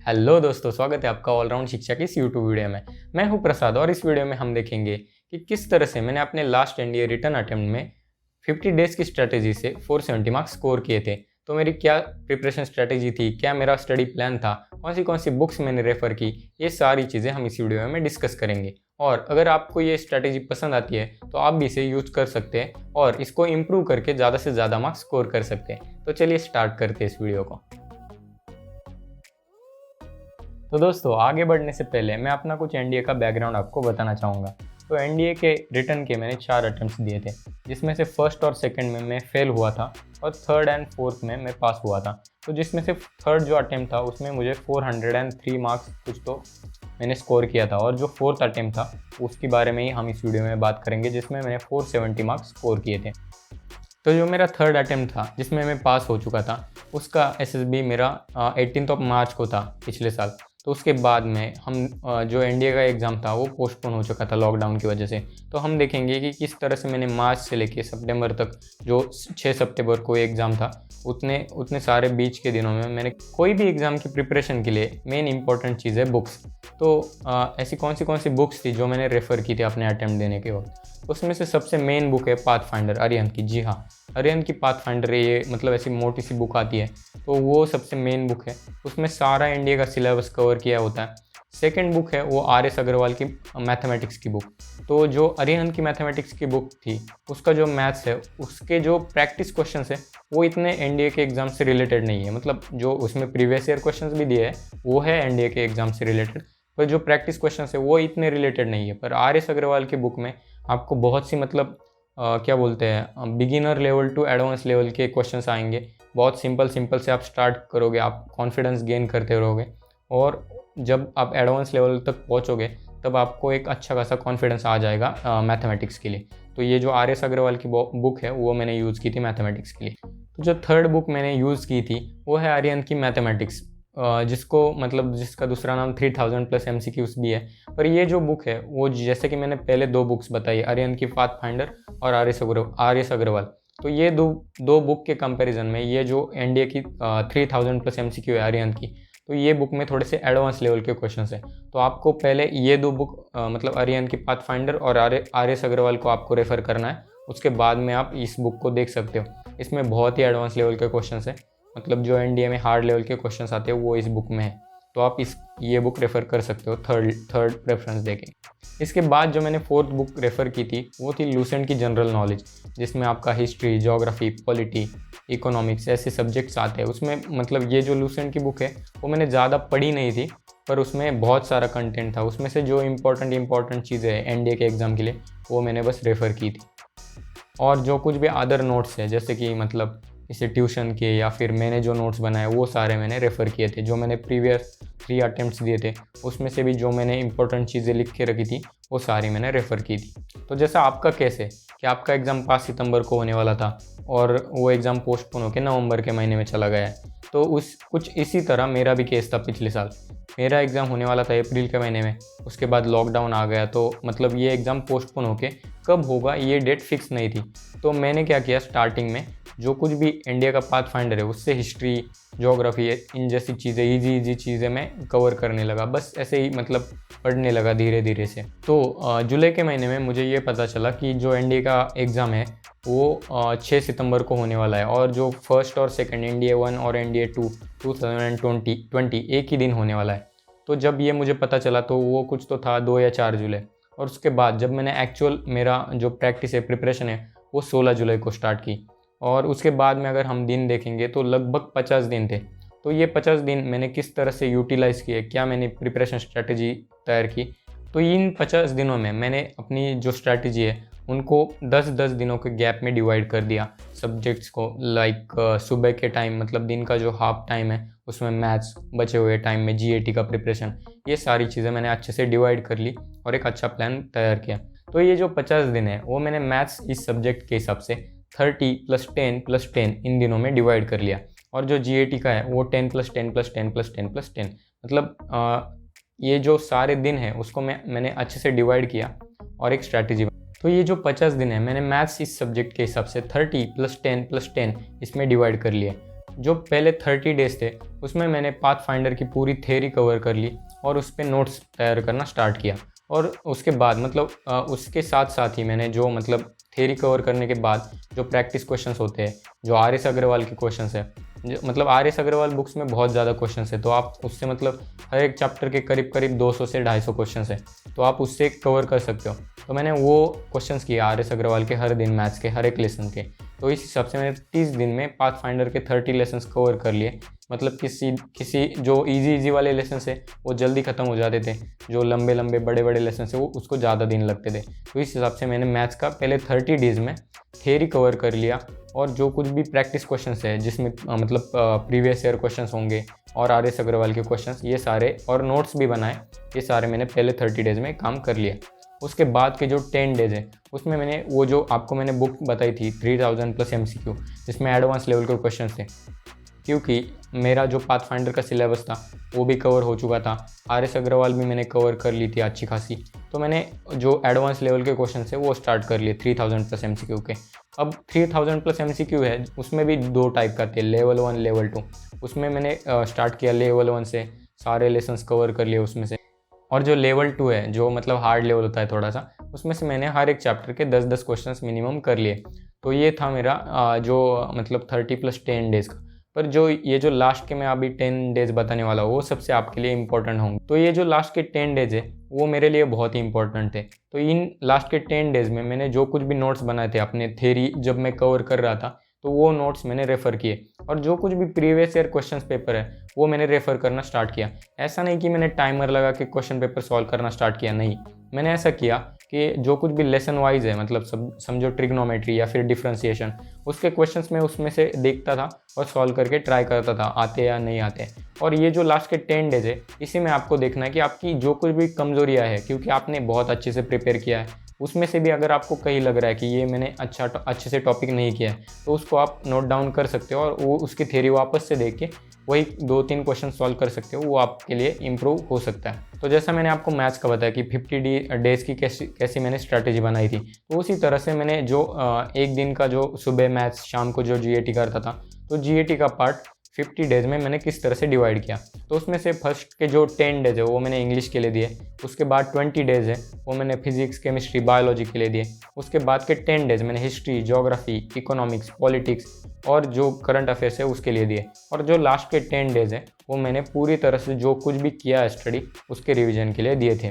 Hello दोस्तों, स्वागत है आपका ऑलराउंड शिक्षा की इस यूट्यूब वीडियो में। मैं हूं प्रसाद और इस वीडियो में हम देखेंगे कि किस तरह से मैंने अपने लास्ट एनडीए रिटर्न अटेम्प्ट में 50 डेज की स्ट्रैटेजी से 470 मार्क्स स्कोर किए थे। तो मेरी क्या प्रिपरेशन स्ट्रैटेजी थी, क्या मेरा स्टडी प्लान था, कौन सी बुक्स मैंने रेफ़र की, ये सारी चीज़ें हम इस वीडियो में डिस्कस करेंगे। और अगर आपको ये स्ट्रैटेजी पसंद आती है तो आप भी इसे यूज कर सकते हैं और इसको इम्प्रूव करके ज़्यादा से ज़्यादा मार्क्स स्कोर कर सकते हैं। तो चलिए स्टार्ट करते हैं इस वीडियो को। तो दोस्तों, आगे बढ़ने से पहले मैं अपना कुछ एनडीए का बैकग्राउंड आपको बताना चाहूँगा। तो एनडीए के रिटर्न के मैंने 4 अटेम्प्ट्स दिए थे, जिसमें से फर्स्ट और सेकंड में मैं फेल हुआ था और थर्ड एंड फोर्थ में मैं पास हुआ था। तो जिसमें से थर्ड जो अटेम्प्ट था उसमें मुझे 403 मार्क्स कुछ तो मैंने स्कोर किया था, और जो फोर्थ अटेम्प्ट था उसके बारे में ही हम इस वीडियो में बात करेंगे, जिसमें मैंने 470 मार्क्स स्कोर किए थे। तो जो मेरा थर्ड अटेम्प्ट था जिसमें मैं पास हो चुका था, उसका एसएसबी मेरा 18 मार्च को था पिछले साल। तो उसके बाद में हम जो एनडीए का एग्ज़ाम था वो पोस्टपोन हो चुका था लॉकडाउन की वजह से। तो हम देखेंगे कि किस तरह से मैंने मार्च से लेके सितंबर तक, जो 6 सितंबर को एग्ज़ाम था, उतने सारे बीच के दिनों में मैंने कोई भी एग्ज़ाम की प्रिपरेशन के लिए मेन इंपॉर्टेंट चीज़ है बुक्स। तो ऐसी कौन सी बुक्स थी जो मैंने रेफ़र की थी अपने अटेम्प्ट देने के वक्त। उसमें से सबसे मेन बुक है पाथफाइंडर अरिहंत की। जी हाँ, अरिहंत की पाथफाइंडर है ये, मतलब ऐसी मोटी सी बुक आती है। तो वो सबसे मेन बुक है, उसमें सारा इंडिया का सिलेबस कवर किया होता है। सेकंड बुक है वो आर.एस. अग्रवाल की मैथमेटिक्स की बुक। तो जो अरिहंत की मैथमेटिक्स की बुक थी, उसका जो मैथ्स है उसके जो प्रैक्टिस क्वेश्चंस है वो इतने एनडीए के एग्ज़ाम से रिलेटेड नहीं है। मतलब जो उसमें प्रीवियस ईयर क्वेश्चंस भी दिए हैं वो है एनडीए के एग्ज़ाम से रिलेटेड, पर जो प्रैक्टिस क्वेश्चंस है वो इतने रिलेटेड नहीं है। पर आर.एस. अग्रवाल की बुक में आपको बहुत सी मतलब क्या बोलते हैं, beginner level to advance level के क्वेश्चंस आएंगे। बहुत सिंपल से आप स्टार्ट करोगे, आप कॉन्फिडेंस गेन करते रहोगे, और जब आप एडवांस लेवल तक पहुंचोगे तब आपको एक अच्छा खासा कॉन्फिडेंस आ जाएगा मैथमेटिक्स के लिए। तो ये जो आर.एस. अग्रवाल की बुक है वो मैंने यूज़ की थी मैथमेटिक्स के लिए। तो जो थर्ड बुक मैंने यूज़ की थी वो है अरिहंत की मैथमेटिक्स, जिसका दूसरा नाम 3000 प्लस MCQs भी है। पर ये जो बुक है वो, जैसे कि मैंने पहले 2 बुक्स बताई, अरिहंत की पाथफाइंडर और आर.एस. अग्रवाल, तो ये दो बुक के कंपैरिजन में ये जो एनडीए की 3000 प्लस MCQ है अरिहंत की, तो ये बुक में थोड़े से एडवांस लेवल के क्वेश्चंस हैं। तो आपको पहले ये 2 बुक मतलब अरिहंत की पाथफाइंडर और आर.एस. अग्रवाल को आपको रेफ़र करना है। उसके बाद में आप इस बुक को देख सकते हो। इसमें बहुत ही एडवांस लेवल के क्वेश्चंस हैं, मतलब जो एनडीए में हार्ड लेवल के क्वेश्चंस आते हैं वो इस बुक में है। तो आप ये बुक रेफ़र कर सकते हो थर्ड प्रेफरेंस देके। इसके बाद जो मैंने फोर्थ बुक रेफ़र की थी वो थी लूसेंट की जनरल नॉलेज, जिसमें आपका हिस्ट्री, ज्योग्राफी, पॉलिटी, इकोनॉमिक्स ऐसे सब्जेक्ट्स आते हैं। उसमें मतलब ये जो लूसेंट की बुक है वो मैंने ज़्यादा पढ़ी नहीं थी, पर उसमें बहुत सारा कंटेंट था। उसमें से जो इम्पोर्टेंट चीज़ें हैं एनडीए के एग्ज़ाम के लिए वो मैंने बस रेफ़र की थी। और जो कुछ भी अदर नोट्स है, जैसे कि मतलब इसे ट्यूशन के या फिर मैंने जो नोट्स बनाए वो सारे मैंने रेफ़र किए थे। जो मैंने प्रीवियस 3 अटेम्प्ट्स दिए थे उसमें से भी जो मैंने इंपॉर्टेंट चीज़ें लिख के रखी थी वो सारी मैंने रेफ़र की थी। तो जैसा आपका केस है कि आपका एग्ज़ाम 5 सितंबर को होने वाला था और वो एग्ज़ाम पोस्टपोन होकर नवंबर के महीने में चला गया है, तो कुछ इसी तरह मेरा भी केस था पिछले साल। मेरा एग्ज़ाम होने वाला था अप्रैल के महीने में, उसके बाद लॉकडाउन आ गया। तो मतलब ये एग्ज़ाम पोस्टपोन होके कब होगा ये डेट फिक्स नहीं थी। तो मैंने क्या किया, स्टार्टिंग में जो कुछ भी इंडिया का पाथफाइंडर है उससे हिस्ट्री, ज्योग्राफी, इन जैसी चीज़ें, इजी चीज़ें मैं कवर करने लगा। बस ऐसे ही मतलब पढ़ने लगा धीरे धीरे से। तो जुलाई के महीने में मुझे ये पता चला कि जो एनडीए का एग्ज़ाम है वो 6 सितंबर को होने वाला है, और जो फर्स्ट और सेकंड एनडीए 1 और एनडीए 2 2020 एक ही दिन होने वाला है। तो जब ये मुझे पता चला तो वो कुछ तो था 2 या 4 जुलाई। और उसके बाद जब मैंने एक्चुअल मेरा जो प्रैक्टिस है, प्रिपरेशन है, वो 16 जुलाई को स्टार्ट की। और उसके बाद में अगर हम दिन देखेंगे तो लगभग 50 दिन थे। तो ये 50 दिन मैंने किस तरह से यूटिलाइज़ किए, क्या मैंने प्रिपरेशन स्ट्रैटेजी तैयार की, तो इन 50 दिनों में मैंने अपनी जो स्ट्रैटेजी है उनको 10-10 दिनों के गैप में डिवाइड कर दिया सब्जेक्ट्स को। लाइक सुबह के टाइम, मतलब दिन का जो हाफ टाइम है उसमें मैथ्स, बचे हुए टाइम में जीएटी का प्रिपरेशन, ये सारी चीज़ें मैंने अच्छे से डिवाइड कर ली और एक अच्छा प्लान तैयार किया। तो ये जो 50 दिन है वो मैंने मैथ्स इस सब्जेक्ट के हिसाब से 30 + 10 + 10 इन दिनों में डिवाइड कर लिया, और जो जीएटी का है वो 10 + 10 + 10 + 10 + 10, मतलब ये जो सारे दिन है उसको मैंने अच्छे से डिवाइड किया और एक स्ट्रैटेजी। तो ये जो 50 दिन है मैंने मैथ्स इस सब्जेक्ट के हिसाब से 30 + 10 + 10 इसमें डिवाइड कर लिया। जो पहले 30 डेज़ थे उसमें मैंने पाथफाइंडर की पूरी थ्योरी कवर कर ली और उस पर नोट्स तैयार करना स्टार्ट किया। और उसके बाद मतलब उसके साथ साथ ही मैंने जो मतलब थ्योरी कवर करने के बाद जो प्रैक्टिस क्वेश्चंस होते हैं, जो आर एस अग्रवाल के क्वेश्चंस है, मतलब आर एस अग्रवाल बुक्स में बहुत ज़्यादा क्वेश्चंस है, तो आप उससे मतलब हर एक चैप्टर के करीब करीब 200 से 250 क्वेश्चंस है, तो आप उससे कवर कर सकते हो। तो मैंने वो क्वेश्चंस किए आर एस अग्रवाल के हर दिन मैथ्स के हर एक लेसन के। तो इस हिसाब से मैंने 30 दिन में पाथफाइंडर के 30 लेसन्स कवर कर लिए। मतलब किसी जो इजी वाले लेसन है वो जल्दी ख़त्म हो जाते थे, जो लंबे लंबे बड़े बड़े लेसन है वो उसको ज़्यादा दिन लगते थे। तो इस हिसाब से मैंने मैथ्स का पहले 30 डेज़ में थ्योरी कवर कर लिया, और जो कुछ भी प्रैक्टिस क्वेश्चंस है जिसमें मतलब प्रीवियस ईयर क्वेश्चंस होंगे और आर एस अग्रवाल के क्वेश्चंस, ये सारे और नोट्स भी बनाए, ये सारे मैंने पहले 30 डेज़ में काम कर लिया। उसके बाद के जो 10 डेज़ है उसमें मैंने वो जो आपको मैंने बुक बताई थी 3000 प्लस MCQ, जिसमें एडवांस लेवल के क्वेश्चन थे, क्योंकि मेरा जो पाथफाइंडर का सिलेबस था वो भी कवर हो चुका था, आर एस अग्रवाल भी मैंने कवर कर ली थी अच्छी खासी, तो मैंने जो एडवांस लेवल के क्वेश्चन है वो स्टार्ट कर लिए 3000 प्लस MCQ के। अब 3000 प्लस MCQ है, उसमें भी 2 टाइप का थे, लेवल 1 लेवल 2। उसमें मैंने स्टार्ट किया लेवल 1 से, सारे लेसन्स कवर कर लिए उसमें से। और जो लेवल 2 है, जो मतलब हार्ड लेवल होता है थोड़ा सा, उसमें से मैंने हर एक चैप्टर के 10-10 क्वेश्चंस मिनिमम कर लिए। तो ये था मेरा जो मतलब 30 प्लस 10 डेज़ का। पर जो ये जो लास्ट के मैं अभी 10 डेज़ बताने वाला हूँ वो सबसे आपके लिए इंपॉर्टेंट होंगे। तो ये जो लास्ट के 10 डेज़ है वो मेरे लिए बहुत ही इंपॉर्टेंट थे। तो इन लास्ट के 10 डेज़ में मैंने जो कुछ भी नोट्स बनाए थे अपने थ्योरी जब मैं कवर कर रहा था, तो वो नोट्स मैंने रेफ़र किए, और जो कुछ भी प्रीवियस ईयर क्वेश्चन पेपर है वो मैंने रेफ़र करना स्टार्ट किया। ऐसा नहीं कि मैंने टाइमर लगा के क्वेश्चन पेपर सॉल्व करना स्टार्ट किया, नहीं, मैंने ऐसा किया कि जो कुछ भी लेसन वाइज है, मतलब समझो ट्रिग्नोमेट्री या फिर डिफ्रेंशिएशन, उसके क्वेश्चंस मैं उसमें से देखता था और सॉल्व करके ट्राई करता था आते या नहीं आते। और ये जो लास्ट के 10 डेज़ है, इसी में आपको देखना है कि आपकी जो कुछ भी कमजोरियाँ है, क्योंकि आपने बहुत अच्छे से प्रिपेयर किया है, उसमें से भी अगर आपको कहीं लग रहा है कि ये मैंने अच्छे से टॉपिक नहीं किया है, तो उसको आप नोट डाउन कर सकते हो और वो उसकी थ्योरी वापस से देख के वही 2-3 क्वेश्चन सॉल्व कर सकते हो, वो आपके लिए इम्प्रूव हो सकता है। तो जैसा मैंने आपको मैथ्स का बताया कि 50 डेज़ की कैसी मैंने स्ट्रैटेजी बनाई थी, तो उसी तरह से मैंने जो एक दिन का जो सुबह मैथ्स, शाम को जो GAT करता था, तो GAT का पार्ट 50 डेज़ में मैंने किस तरह से डिवाइड किया। तो उसमें से फर्स्ट के जो 10 डेज़ है वो मैंने इंग्लिश के लिए दिए, उसके बाद 20 डेज़ है वो मैंने फिजिक्स, केमिस्ट्री, बायोलॉजी के लिए दिए, उसके बाद के 10 डेज़ मैंने हिस्ट्री, ज्योग्राफी, इकोनॉमिक्स, पॉलिटिक्स और जो करंट अफेयर्स है उसके लिए दिए, और जो लास्ट के 10 डेज़ है वो मैंने पूरी तरह से जो कुछ भी किया है स्टडी उसके रिविज़न के लिए दिए थे।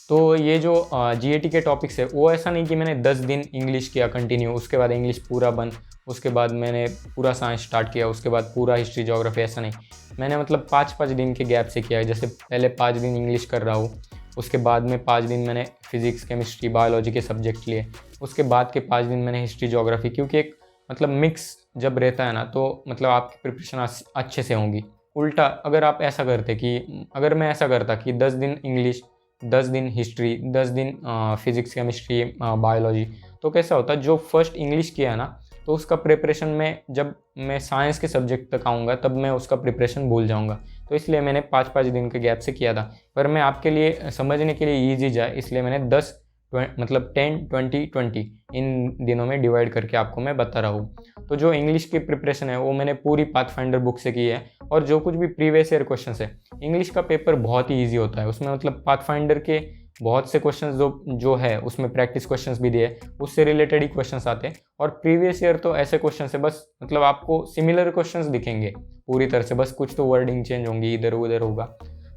तो ये जो GAT के टॉपिक्स है वो ऐसा नहीं कि मैंने 10 दिन इंग्लिश किया कंटिन्यू, उसके बाद इंग्लिश पूरा बंद, उसके बाद मैंने पूरा साइंस स्टार्ट किया, उसके बाद पूरा हिस्ट्री, ज्योग्राफी, ऐसा नहीं। मैंने मतलब 5-5 दिन के गैप से किया है। जैसे पहले 5 दिन इंग्लिश कर रहा हूँ, उसके बाद में 5 दिन मैंने फिजिक्स, केमिस्ट्री, बायोलॉजी के सब्जेक्ट लिए, उसके बाद के 5 दिन मैंने हिस्ट्री, ज्योग्राफी, क्योंकि एक मतलब मिक्स जब रहता है ना, तो मतलब आपकी प्रिपरेशन अच्छे से होंगी। उल्टा अगर आप ऐसा करते कि अगर मैं ऐसा करता कि 10 दिन इंग्लिश, 10 दिन हिस्ट्री, 10 दिन फिजिक्स, केमिस्ट्री, बायोलॉजी, तो कैसा होता, जो फर्स्ट इंग्लिश किया है ना, तो उसका प्रिपरेशन में जब मैं साइंस के सब्जेक्ट तक आऊँगा तब मैं उसका प्रिपरेशन भूल जाऊँगा। तो इसलिए मैंने 5-5 दिन के गैप से किया था। पर मैं आपके लिए समझने के लिए ईजी जाए इसलिए मैंने 10 मतलब 10, 20, 20 इन दिनों में डिवाइड करके आपको मैं बता रहा हूँ। तो जो इंग्लिश की प्रिपरेशन है वो मैंने पूरी पाथफाइंडर बुक से की है, और जो कुछ भी प्रीवियस ईयर क्वेश्चन है, इंग्लिश का पेपर बहुत ही ईजी होता है, उसमें मतलब पाथफाइंडर के बहुत से क्वेश्चंस जो है उसमें प्रैक्टिस क्वेश्चंस भी दिए, उससे रिलेटेड ही क्वेश्चंस आते हैं। और प्रीवियस ईयर तो ऐसे क्वेश्चन है बस मतलब आपको सिमिलर क्वेश्चंस दिखेंगे पूरी तरह से, बस कुछ तो वर्डिंग चेंज होंगी, इधर उधर होगा,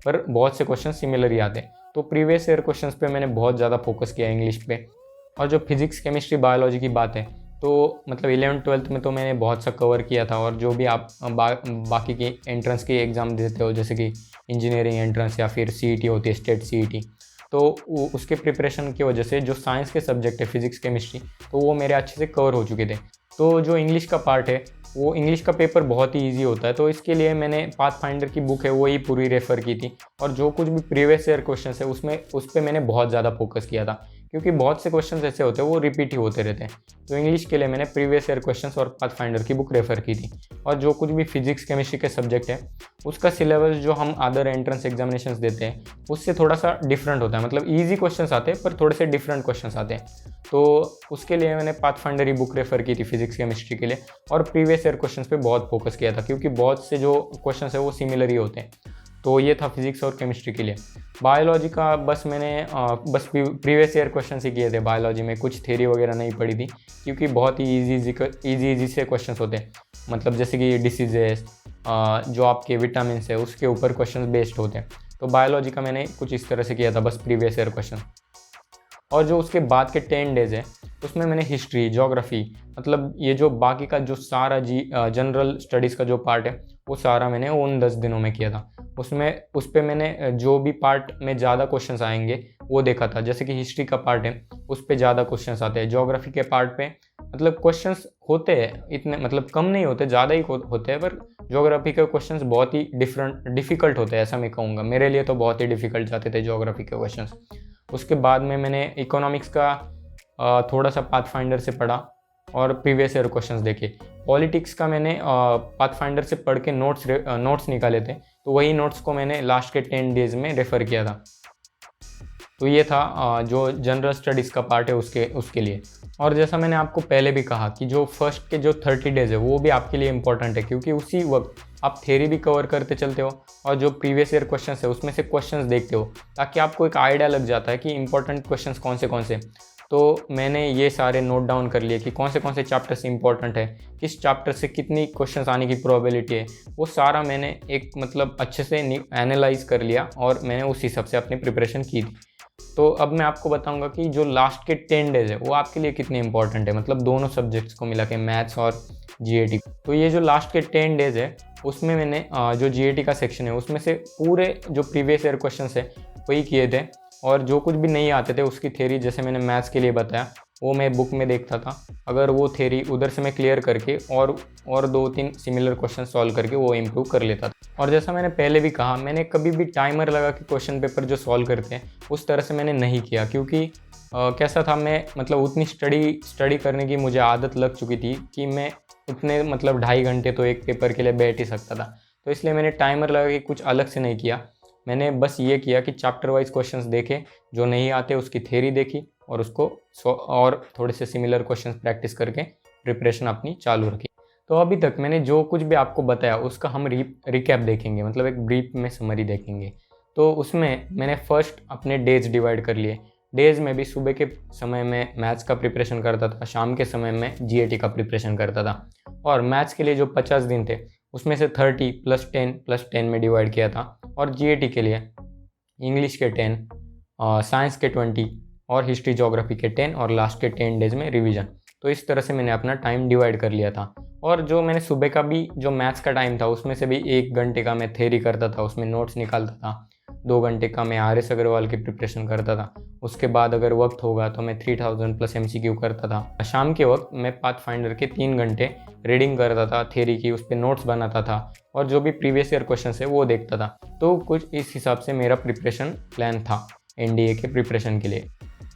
पर बहुत से क्वेश्चन सिमिलर ही आते हैं। तो प्रीवियस ईयर क्वेश्चंस पे मैंने बहुत ज़्यादा फोकस किया इंग्लिश पे। और जो फिजिक्स, केमिस्ट्री, बायोलॉजी की बात है, तो मतलब 11th-12th में तो मैंने बहुत सा कवर किया था। और जो भी आप बाकी की एंट्रेंस की एग्ज़ाम देते हो, जैसे कि इंजीनियरिंग एंट्रेंस या फिर CET होती है, स्टेट CET, तो उसके प्रिपरेशन की वजह से जो साइंस के सब्जेक्ट है फिजिक्स, केमिस्ट्री, तो वो मेरे अच्छे से कवर हो चुके थे। तो जो इंग्लिश का पार्ट है, वो इंग्लिश का पेपर बहुत ही इजी होता है, तो इसके लिए मैंने पाथफाइंडर की बुक है वही पूरी रेफ़र की थी। और जो कुछ भी प्रीवियस ईयर क्वेश्चन है उस पर मैंने बहुत ज़्यादा फोकस किया था, क्योंकि बहुत से क्वेश्चंस ऐसे होते हैं वो रिपीट ही होते रहते हैं। तो इंग्लिश के लिए मैंने प्रीवियस ईयर क्वेश्चंस और पाथफाइंडर की बुक रेफ़र की थी। और जो कुछ भी फिजिक्स, केमिस्ट्री के सब्जेक्ट है उसका सिलेबस जो हम अदर एंट्रेंस एग्जामिनेशंस देते हैं उससे थोड़ा सा डिफरेंट होता है, मतलब ईजी क्वेश्चंस आते हैं पर थोड़े से डिफरेंट क्वेश्चंस आते हैं। तो उसके लिए मैंने पाथफाइंडर ही बुक रेफर की थी फिजिक्स केमिस्ट्री के लिए, और प्रीवियस ईयर क्वेश्चंस पे बहुत फोकस किया था क्योंकि बहुत से जो क्वेश्चंस है वो सिमिलर ही होते हैं। तो ये था फिजिक्स और केमिस्ट्री के लिए। बायोलॉजी का बस मैंने बस प्रीवियस ईयर क्वेश्चन ही किए थे। बायोलॉजी में कुछ थ्योरी वगैरह नहीं पढ़ी थी क्योंकि बहुत ही इजी से क्वेश्चन होते हैं, मतलब जैसे कि डिसीजेस, जो आपके विटामिन है उसके ऊपर क्वेश्चन बेस्ड होते हैं। तो बायोलॉजी का मैंने कुछ इस तरह से किया था, बस प्रीवियस ईयर क्वेश्चन। और जो उसके बाद के 10 डेज है उसमें मैंने हिस्ट्री, ज्योग्राफी, मतलब ये जो बाकी का जो सारा जनरल स्टडीज़ का जो पार्ट है वो सारा मैंने उन 10 दिनों में किया था। उस पर मैंने जो भी पार्ट में ज़्यादा क्वेश्चंस आएंगे वो देखा था। जैसे कि हिस्ट्री का पार्ट है उस पर ज़्यादा क्वेश्चंस आते हैं, ज्योग्राफी के पार्ट पे मतलब क्वेश्चंस होते हैं इतने, मतलब कम नहीं होते, ज़्यादा ही होते हैं, पर ज्योग्राफी के क्वेश्चंस बहुत ही डिफ़िकल्ट होते हैं, ऐसा मैं कहूँगा। मेरे लिए तो बहुत ही डिफ़िकल्ट जाते थे ज्योग्राफी के क्वेश्चंस। उसके बाद में मैंने इकोनॉमिक्स का थोड़ा सा पाथफाइंडर से पढ़ा और प्रीवियस ईयर क्वेश्चंस देखे। पॉलिटिक्स का मैंने पाथफाइंडर से पढ़ के नोट्स निकाले थे, तो वही नोट्स को मैंने लास्ट के 10 डेज में रेफ़र किया था। तो ये था जो जनरल स्टडीज़ का पार्ट है उसके लिए। और जैसा मैंने आपको पहले भी कहा कि जो फर्स्ट के जो 30 डेज़ है वो भी आपके लिए इम्पोर्टेंट है क्योंकि उसी वक्त आप थ्योरी भी कवर करते चलते हो और जो प्रीवियस ईयर क्वेश्चंस है उसमें से क्वेश्चंस देखते हो, ताकि आपको एक आइडिया लग जाता है कि इंपॉर्टेंट क्वेश्चंस कौन से। तो मैंने ये सारे नोट डाउन कर लिए कि कौन से चैप्टर्स इंपॉर्टेंट है, किस चैप्टर से कितनी क्वेश्चंस आने की प्रोबेबिलिटी है, वो सारा मैंने एक मतलब अच्छे से एनालाइज कर लिया और मैंने उस हिसाब से अपनी प्रिपरेशन की थी। तो अब मैं आपको बताऊंगा कि जो लास्ट के 10 डेज है वो आपके लिए कितने इंपॉर्टेंट है, मतलब दोनों सब्जेक्ट्स को मिला के, मैथ्स और जीएटी। तो ये जो लास्ट के 10 डेज है उसमें मैंने जो जीएटी का सेक्शन है उसमें से पूरे जो प्रीवियस ईयर क्वेश्चन है वही किए थे, और जो कुछ भी नहीं आते थे उसकी थ्योरी, जैसे मैंने मैथ्स के लिए बताया, वो मैं बुक में देखता था। अगर वो थ्योरी उधर से मैं क्लियर करके और 2-3 सिमिलर क्वेश्चन सॉल्व करके वो इम्प्रूव कर लेता था। और जैसा मैंने पहले भी कहा, मैंने कभी भी टाइमर लगा के क्वेश्चन पेपर जो सॉल्व करते हैं उस तरह से मैंने नहीं किया, क्योंकि कैसा था, मैं मतलब उतनी स्टडी करने की मुझे आदत लग चुकी थी कि मैं उतने मतलब 2.5 घंटे तो एक पेपर के लिए बैठ ही सकता था। तो इसलिए मैंने टाइमर लगा के कुछ अलग से नहीं किया। मैंने बस ये किया कि चैप्टर वाइज क्वेश्चंस देखे, जो नहीं आते उसकी थ्योरी देखी और उसको और थोड़े से सिमिलर क्वेश्चंस प्रैक्टिस करके प्रिपरेशन अपनी चालू रखी। तो अभी तक मैंने जो कुछ भी आपको बताया उसका हम रिकैप देखेंगे, मतलब एक ब्रीफ में समरी देखेंगे। तो उसमें मैंने फर्स्ट अपने डेज डिवाइड कर लिए। डेज में भी सुबह के समय में मैथ्स का प्रिपरेशन करता था, शाम के समय में जीएटी का प्रिपरेशन करता था। और मैथ्स के लिए जो 50 दिन थे उसमें से 30 + 10 में डिवाइड किया था, और जीएटी के लिए इंग्लिश के 10, साइंस के 20 और हिस्ट्री ज्योग्राफी के 10 और लास्ट के 10 डेज में रिवीजन। तो इस तरह से मैंने अपना टाइम डिवाइड कर लिया था। और जो मैंने सुबह का भी जो मैथ्स का टाइम था उसमें से भी 1 घंटे का मैं थ्योरी करता था, उसमें नोट्स निकालता था। 2 घंटे का मैं आर.एस. अग्रवाल की प्रिपरेशन करता था। उसके बाद अगर वक्त होगा तो मैं 3000+ MCQ करता था। शाम के वक्त मैं पाथफाइंडर के 3 घंटे रीडिंग करता था थ्योरी की, उस पर नोट्स बनाता था और जो भी प्रीवियस ईयर क्वेश्चन है वो देखता था। तो कुछ इस हिसाब से मेरा प्रिपरेशन प्लान था एनडीए के प्रिपरेशन के लिए।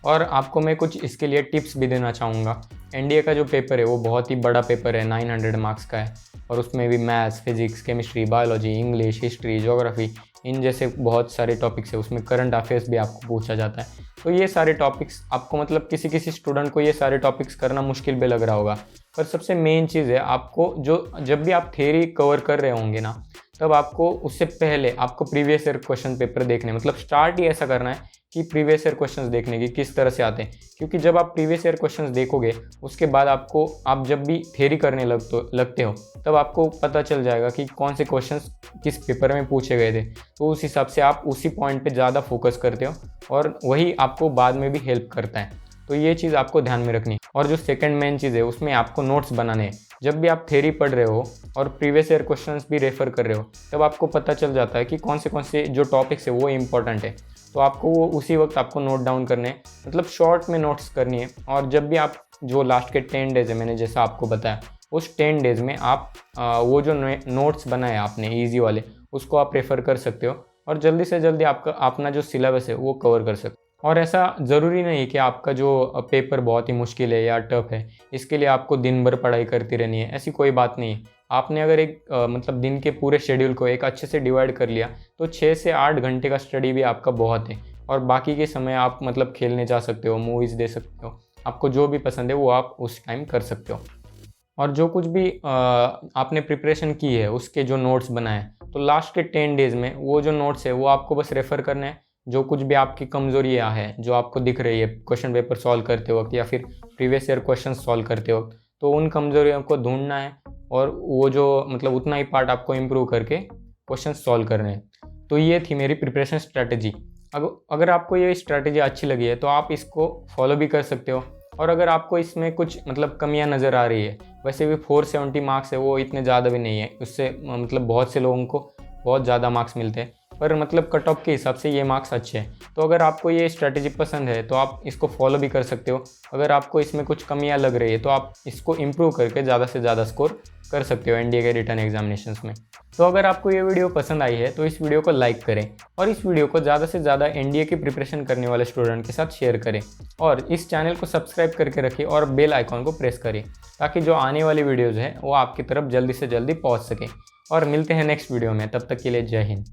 और आपको मैं कुछ इसके लिए टिप्स भी देना चाहूँगा। एनडीए का जो पेपर है वो बहुत ही बड़ा पेपर है, 900 मार्क्स का है, और उसमें भी maths, physics, chemistry, biology, English, history, geography, इन जैसे बहुत सारे टॉपिक्स है। उसमें करंट अफेयर्स भी आपको पूछा जाता है। तो ये सारे टॉपिक्स आपको, मतलब किसी स्टूडेंट को ये सारे टॉपिक्स करना मुश्किल भी लग रहा होगा, पर सबसे मेन चीज़ है आपको, जब भी आप थ्योरी कवर कर रहे होंगे ना, तब आपको उससे पहले आपको प्रीवियस ईयर क्वेश्चन पेपर देखने, मतलब स्टार्ट ही ऐसा करना है कि प्रीवियस ईयर क्वेश्चंस देखने की किस तरह से आते हैं। क्योंकि जब आप प्रीवियस ईयर क्वेश्चंस देखोगे उसके बाद आप जब भी थ्योरी करने लगते हो तब आपको पता चल जाएगा कि कौन से क्वेश्चंस किस पेपर में पूछे गए थे। तो उस हिसाब से आप उसी पॉइंट पे ज़्यादा फोकस करते हो और वही आपको बाद में भी हेल्प करता है। तो ये चीज़ आपको ध्यान में रखनी है। और जो सेकंड मेन चीज़ है उसमें आपको नोट्स बनाने हैं। जब भी आप थ्योरी पढ़ रहे हो और प्रीवियस ईयर क्वेश्चंस भी रेफर कर रहे हो तब आपको पता चल जाता है कि कौन से जो टॉपिक्स है वो इम्पोर्टेंट है। तो आपको वो उसी वक्त आपको नोट डाउन करने हैं, मतलब शॉर्ट में नोट्स करनी है। और जब भी आप जो लास्ट के 10 डेज है, मैंने जैसा आपको बताया, उस 10 डेज में आप वो जो नोट्स बनाए आपने ईजी वाले, उसको आप रेफ़र कर सकते हो और जल्दी से जल्दी आपका अपना जो सिलेबस है वो कवर कर सकते हो। और ऐसा ज़रूरी नहीं कि आपका जो पेपर बहुत ही मुश्किल है या टफ है, इसके लिए आपको दिन भर पढ़ाई करती रहनी है, ऐसी कोई बात नहीं है। आपने अगर एक मतलब दिन के पूरे शेड्यूल को एक अच्छे से डिवाइड कर लिया तो 6 से 8 घंटे का स्टडी भी आपका बहुत है। और बाकी के समय आप मतलब खेलने जा सकते हो, मूवीज़ देख सकते हो, आपको जो भी पसंद है वो आप उस टाइम कर सकते हो। और जो कुछ भी आपने प्रिपरेशन की है उसके जो नोट्स बनाए तो लास्ट के 10 डेज़ में वो जो नोट्स है वो आपको बस रेफ़र करना है। जो कुछ भी आपकी कमज़ोरियाँ है जो आपको दिख रही है क्वेश्चन पेपर सॉल्व करते वक्त या फिर प्रीवियस ईयर क्वेश्चन सॉल्व करते वक्त, तो उन कमज़ोरियों को ढूंढना है और वो जो मतलब उतना ही पार्ट आपको इम्प्रूव करके क्वेश्चन सॉल्व करने हैं। तो ये थी मेरी प्रिपरेशन स्ट्रैटेजी। अगर आपको ये स्ट्रैटेजी अच्छी लगी है तो आप इसको फॉलो भी कर सकते हो। और अगर आपको इसमें कुछ मतलब कमियां नज़र आ रही है, वैसे भी 470 मार्क्स है वो इतने ज़्यादा भी नहीं है, उससे मतलब बहुत से लोगों को बहुत ज़्यादा मार्क्स मिलते हैं, पर मतलब कट ऑफ के हिसाब से ये मार्क्स अच्छे हैं। तो अगर आपको ये स्ट्रैटेजी पसंद है तो आप इसको फॉलो भी कर सकते हो। अगर आपको इसमें कुछ कमियां लग रही है तो आप इसको इम्प्रूव करके ज़्यादा से ज़्यादा स्कोर कर सकते हो एनडीए के रिटन एग्जामिनेशंस में। तो अगर आपको ये वीडियो पसंद आई है तो इस वीडियो को लाइक करें और इस वीडियो को ज़्यादा से ज़्यादा एनडीए की प्रिपरेशन करने वाले स्टूडेंट के साथ शेयर करें और इस चैनल को सब्सक्राइब करके रखें और बेल आइकॉन को प्रेस करें ताकि जो आने वाली वीडियोज़ हैं वो आपकी तरफ जल्दी से जल्दी पहुँच सकें। और मिलते हैं नेक्स्ट वीडियो में, तब तक के लिए जय हिंद।